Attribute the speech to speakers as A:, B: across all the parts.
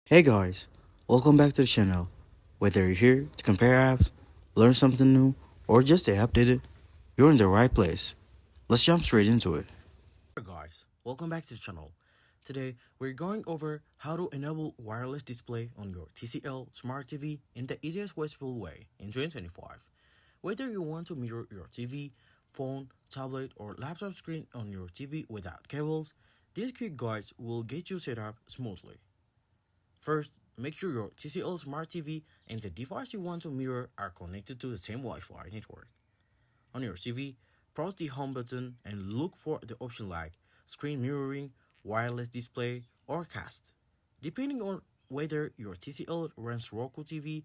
A: Hey guys, welcome back to the channel. Whether you're here to compare apps, learn something new, or just stay updated, you're in the right place. Let's jump straight into it.
B: Hey guys, welcome back to the channel. Today we're going over how to enable wireless display on your TCL Smart TV in the easiest possible way in 2025. Whether you want to mirror your TV, phone, tablet, or laptop screen on your TV without cables, these quick guides will get you set up smoothly. First, make sure your TCL Smart TV and the device you want to mirror are connected to the same Wi-Fi network. On your TV, press the home button and look for the option like screen mirroring, wireless display, or cast, depending on whether your TCL runs Roku TV,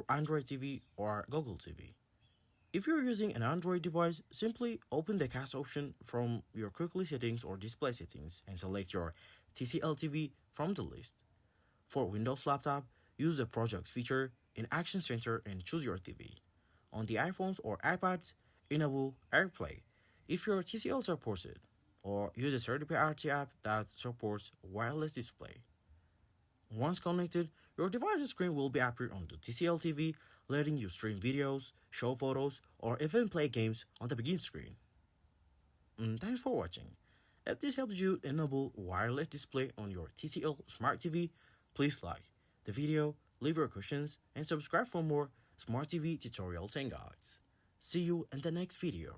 B: Android TV, or Google TV. If you're using an Android device, simply open the cast option from your quickly settings or display settings and select your TCL TV from the list. For Windows laptop, use the project feature in Action Center and choose your TV. On the iPhones or iPads, enable AirPlay if your TCL supports it, or use a third-party app that supports wireless display. Once connected, your device's screen will be appear on the TCL TV, letting you stream videos, show photos, or even play games on the begin screen. Thanks for watching. If this helps you enable wireless display on your TCL Smart TV, please like the video, leave your questions, and subscribe for more Smart TV tutorials and guides. See you in the next video.